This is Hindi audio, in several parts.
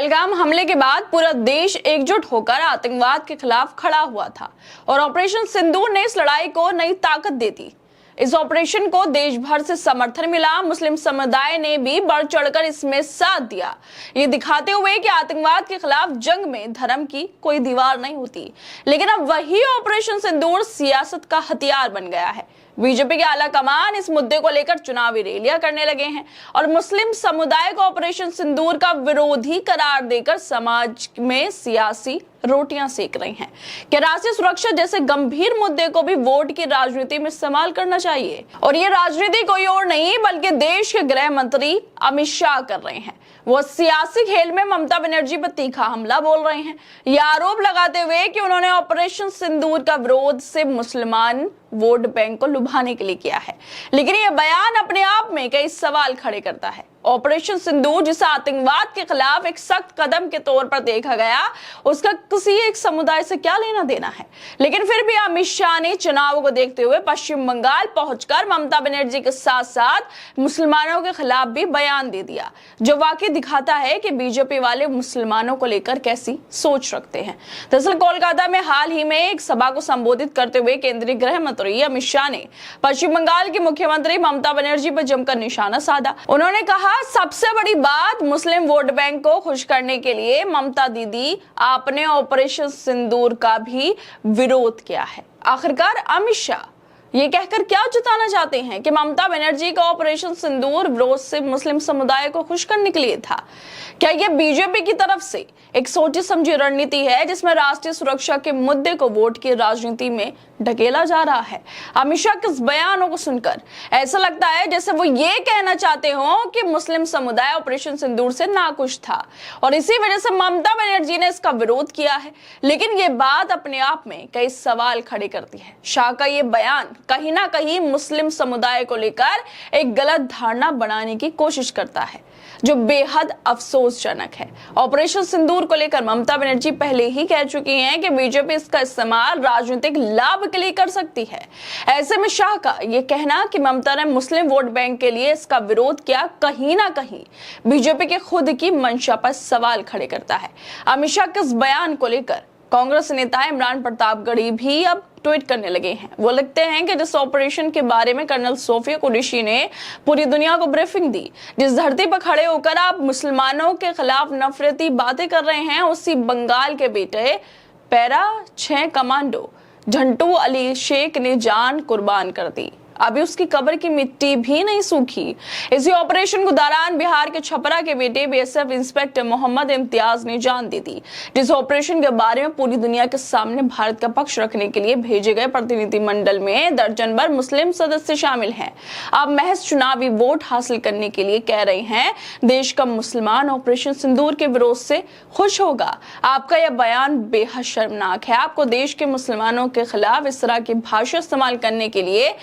पहलगाम हमले के बाद पूरा देश एकजुट होकर आतंकवाद के खिलाफ खड़ा हुआ था और ऑपरेशन सिंदूर ने इस लड़ाई को नई ताकत दे दी। इस ऑपरेशन को देश भर से समर्थन मिला। मुस्लिम समुदाय ने भी बढ़ चढ़कर इसमें साथ दिया, ये दिखाते हुए कि आतंकवाद के खिलाफ जंग में धर्म की कोई दीवार नहीं होती। लेकिन अब वही ऑपरेशन सिंदूर सियासत का हथियार बन गया है। बीजेपी के आला कमान इस मुद्दे को लेकर चुनावी रैलियां करने लगे हैं और मुस्लिम समुदाय को ऑपरेशन सिंदूर का विरोधी करार देकर समाज में सियासी रोटियां सेक रही हैं। क्या राष्ट्रीय सुरक्षा जैसे गंभीर मुद्दे को भी वोट की राजनीति में इस्तेमाल करना चाहिए? और ये राजनीति कोई और नहीं बल्कि देश के गृह मंत्री अमित शाह कर रहे हैं। वो सियासी खेल में ममता बनर्जी पर तीखा हमला बोल रहे हैं, ये आरोप लगाते हुए कि उन्होंने ऑपरेशन सिंदूर का विरोध सिर्फ मुसलमान वोट बैंक को लुभाने के लिए किया है। लेकिन यह बयान अपने आप में कई सवाल खड़े करता है। ऑपरेशन सिंदूर जिसे आतंकवाद के खिलाफ एक सख्त कदम के तौर पर देखा गया, उसका किसी एक समुदाय से क्या लेना देना है? लेकिन फिर भी अमित शाह ने चुनाव को देखते हुए पश्चिम बंगाल पहुंचकर ममता बनर्जी के साथ साथ मुसलमानों के खिलाफ भी बयान दे दिया, जो वाकई दिखाता है कि बीजेपी वाले मुसलमानों को लेकर कैसी सोच रखते हैं। दरअसल कोलकाता में हाल ही में एक सभा को संबोधित करते हुए केंद्रीय गृह मंत्री अमित शाह ने पश्चिम बंगाल की मुख्यमंत्री ममता बनर्जी पर जमकर निशाना साधा। उन्होंने कहा, सबसे बड़ी बात मुस्लिम वोट बैंक को खुश करने के लिए ममता दीदी आपने ऑपरेशन सिंदूर का भी विरोध किया है। आखिरकार अमित शाह ये कहकर क्या जताना चाहते हैं कि ममता बनर्जी का ऑपरेशन सिंदूर विरोध से मुस्लिम समुदाय को खुश करने के लिए था? क्या यह बीजेपी की तरफ से एक सोची समझी रणनीति है जिसमें राष्ट्रीय सुरक्षा के मुद्दे को वोट की राजनीति में ढकेला जा रहा है? अमित शाह के इस बयानों को सुनकर ऐसा लगता है जैसे वो ये कहना चाहते हो कि मुस्लिम समुदाय ऑपरेशन सिंदूर से नाखुश था और इसी वजह से ममता बनर्जी ने इसका विरोध किया है। लेकिन ये बात अपने आप में कई सवाल खड़े करती है। शाह का ये बयान कहीं ना कहीं मुस्लिम समुदाय को लेकर एक गलत धारणा बनाने की कोशिश करता है, जो बेहद अफसोसजनक है। ऑपरेशन सिंदूर को लेकर ममता बनर्जी पहले ही कह चुकी हैं कि बीजेपी इसका इस्तेमाल राजनीतिक लाभ के लिए कर सकती है। ऐसे में शाह का यह कहना कि ममता ने मुस्लिम वोट बैंक के लिए इसका विरोध किया, कहीं ना कहीं बीजेपी के खुद की मंशा पर सवाल खड़े करता है। अमित शाह के इस बयान को लेकर कांग्रेस नेता इमरान प्रतापगढ़ी भी अब ट्वीट करने लगे हैं। वो लिखते हैं कि जिस ऑपरेशन के बारे में कर्नल सोफिया कुरैशी ने पूरी दुनिया को ब्रीफिंग दी, जिस धरती पर खड़े होकर आप मुसलमानों के खिलाफ नफरती बातें कर रहे हैं, उसी बंगाल के बेटे पैरा 6 कमांडो झंटू अली शेख ने जान कुर्बान कर दी। अभी उसकी कब्र की मिट्टी भी नहीं सूखी। इसी ऑपरेशन के दौरान बिहार के छपरा के बेटे बीएसएफ इंस्पेक्टर मोहम्मद इम्तियाज ने जान दे दी। जिस ऑपरेशन के बारे में पूरी दुनिया के सामने भारत का पक्ष रखने के लिए भेजे गए प्रतिनिधिमंडल में दर्जन भर मुस्लिम सदस्य शामिल हैं। आप महज चुनावी वोट हासिल करने के लिए कह रहे हैं देश का मुसलमान ऑपरेशन सिंदूर के विरोध से खुश होगा। आपका यह बयान बेहद शर्मनाक है। आपको देश के मुसलमानों के खिलाफ इस तरह की भाषा इस्तेमाल करने के लिए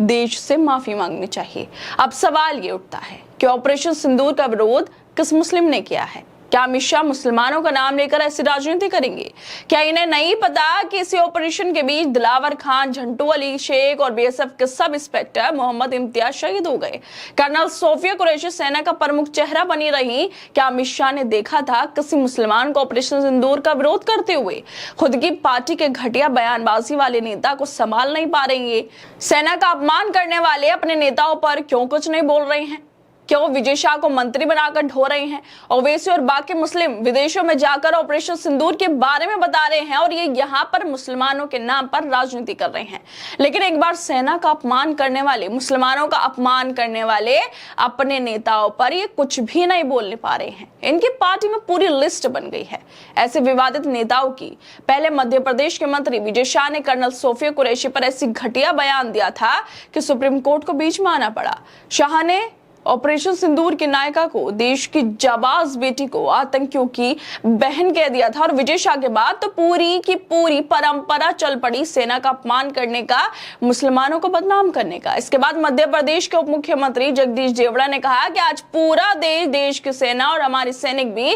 देश से माफी मांगनी चाहिए। अब सवाल ये उठता है कि ऑपरेशन सिंदूर का विरोध किस मुस्लिम ने किया है? क्या अमित शाह मुसलमानों का नाम लेकर ऐसी राजनीति करेंगे? क्या इन्हें नहीं पता कि इसी ऑपरेशन के बीच दिलावर खान, झंटू अली शेख और बीएसएफ के सब इंस्पेक्टर मोहम्मद इम्तियाज शहीद हो गए? कर्नल सोफिया कुरैशी सेना का प्रमुख चेहरा बनी रही। क्या अमित शाह ने देखा था किसी मुसलमान को ऑपरेशन सिंदूर का विरोध करते हुए? खुद की पार्टी के घटिया बयानबाजी वाले नेता को संभाल नहीं पा रही है। सेना का अपमान करने वाले अपने नेताओं पर क्यों कुछ नहीं बोल रहे हैं? क्यों वो विजय शाह को मंत्री बनाकर ढो रहे हैं? ओवैसी और बाकी मुस्लिम विदेशों में जाकर ऑपरेशन सिंदूर के बारे में बता रहे हैं और ये यहाँ पर मुसलमानों के नाम पर राजनीति कर रहे हैं। लेकिन एक बार सेना का अपमान करने वाले, मुसलमानों का अपमान करने वाले अपने नेताओं पर ये कुछ भी नहीं बोलने पा रहे हैं। इनकी पार्टी में पूरी लिस्ट बन गई है ऐसे विवादित नेताओं की। पहले मध्य प्रदेश के मंत्री विजय शाह ने कर्नल सोफिया कुरैशी पर ऐसी घटिया बयान दिया था कि सुप्रीम कोर्ट को बीच में आना पड़ा। शाह ने ऑपरेशन सिंदूर की नायिका को, देश की जाबाज बेटी को आतंकियों की बहन कह दिया था और विजय शाह के बाद तो पूरी की पूरी परंपरा चल पड़ी सेना का अपमान करने का, मुसलमानों को बदनाम करने का। इसके बाद मध्य प्रदेश के उप मुख्यमंत्री जगदीश देवड़ा ने कहा कि आज पूरा देश की सेना और हमारे सैनिक भी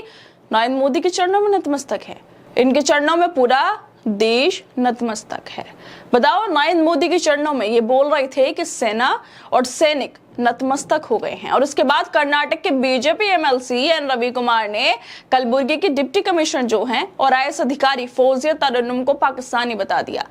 नरेंद्र मोदी के चरणों में नतमस्तक है। इनके चरणों में पूरा देश नतमस्तक है। बताओ, नरेंद्र मोदी के चरणों में ये बोल रहे थे कि सेना और सैनिक नतमस्तक हो गए हैं। और उसके बाद कर्नाटक के BJP MLC N Ravi Kumar ने कलबुर्गी की डिप्टी कमिश्नर जो हैं और आईएएस अधिकारी फौजिया तरन्नुम को पाकिस्तानी बता दिया।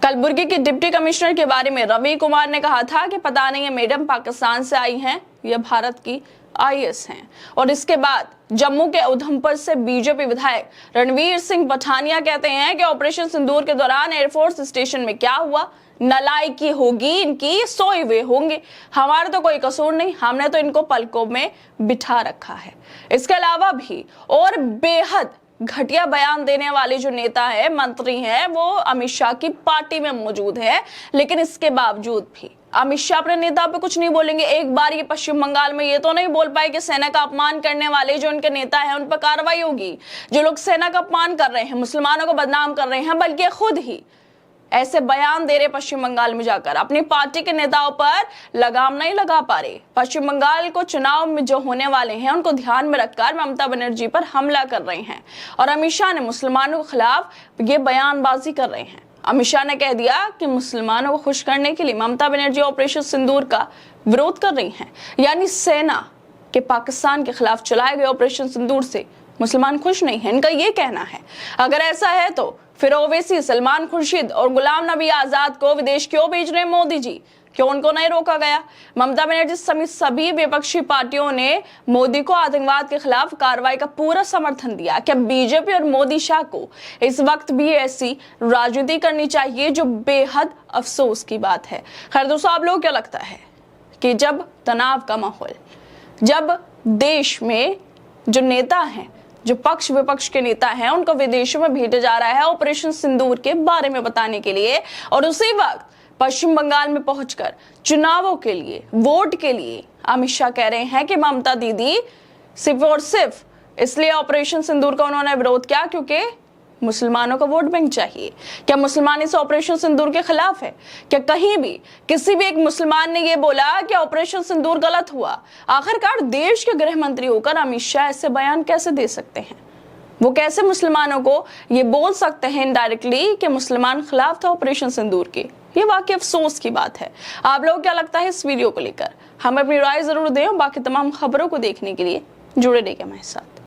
कलबुर्गी की डिप्टी कमिश्नर के बारे में रवि कुमार ने कहा था कि पता नहीं है मैडम पाकिस्तान से आई हैं या भारत की आईएएस हैं। और इसके बाद जम्मू के उधमपुर से बीजेपी विधायक रणवीर सिंह पठानिया कहते हैं कि ऑपरेशन सिंदूर के दौरान एयरफोर्स स्टेशन में क्या हुआ, नालायकी होगी इनकी, सोए हुए होंगे, हमारा तो कोई कसूर नहीं, हमने तो इनको पलकों में बिठा रखा है। इसके अलावा भी और बेहद घटिया बयान देने वाले जो नेता है, मंत्री हैं, वो अमित शाह की पार्टी में मौजूद है, लेकिन इसके बावजूद भी अमित शाह अपने नेता पे कुछ नहीं बोलेंगे। एक बार ये पश्चिम बंगाल में ये तो नहीं बोल पाए कि सेना का अपमान करने वाले जो उनके नेता हैं उन पर कार्रवाई होगी। जो लोग सेना का अपमान कर रहे हैं, मुसलमानों को बदनाम कर रहे हैं, बल्कि खुद ही ऐसे बयान दे रहे पश्चिम बंगाल में जाकर अपनी पार्टी के नेताओं पर लगाम नहीं लगा पा रहे। पश्चिम बंगाल को चुनाव में जो होने वाले हैं उनको ध्यान में रखकर ममता बनर्जी पर हमला कर रहे हैं और अमित शाह ने मुसलमानों के खिलाफ ये बयानबाजी कर रहे हैं। अमित शाह ने कह दिया कि मुसलमानों को खुश करने के लिए ममता बनर्जी ऑपरेशन सिंदूर का विरोध कर रही हैं, यानी सेना के पाकिस्तान के खिलाफ चलाए गए ऑपरेशन सिंदूर से मुसलमान खुश नहीं है, इनका ये कहना है। अगर ऐसा है तो फिर ओवैसी, सलमान खुर्शीद और गुलाम नबी आजाद को विदेश क्यों भेज रहे हैं मोदी जी? क्यों उनको नहीं रोका गया? ममता बनर्जी समेत सभी विपक्षी पार्टियों ने मोदी को आतंकवाद के खिलाफ कार्रवाई का पूरा समर्थन दिया। क्या बीजेपी और मोदी शाह को इस वक्त भी ऐसी राजनीति करनी चाहिए, जो बेहद अफसोस की बात है। खैर दोस्तों, आप लोगों को क्या लगता है कि जब तनाव का माहौल, जब देश में जो नेता हैं, जो पक्ष विपक्ष के नेता हैं, उनको विदेशों में भेजा जा रहा है ऑपरेशन सिंदूर के बारे में बताने के लिए, और उसी वक्त पश्चिम बंगाल में पहुंचकर चुनावों के लिए, वोट के लिए अमित शाह कह रहे हैं कि ममता दीदी सिर्फ और सिर्फ इसलिए ऑपरेशन सिंदूर का उन्होंने विरोध किया क्योंकि मुसलमानों का वोट बैंक चाहिए। क्या मुसलमान इस ऑपरेशन सिंदूर के खिलाफ है? क्या कहीं भी किसी भी एक मुसलमान ने यह बोला कि ऑपरेशन सिंदूर गलत हुआ? आखिरकार देश के गृह मंत्री होकर अमित शाह ऐसे बयान कैसे दे सकते हैं? वो कैसे मुसलमानों को ये बोल सकते हैं इनडायरेक्टली कि मुसलमान खिलाफ था ऑपरेशन सिंदूर के? ये वाकई अफसोस की बात है। आप लोगों को क्या लगता है इस वीडियो को लेकर? हमें अपनी राय जरूर दें और बाकी तमाम खबरों को देखने के लिए जुड़े रहिए हमारे साथ।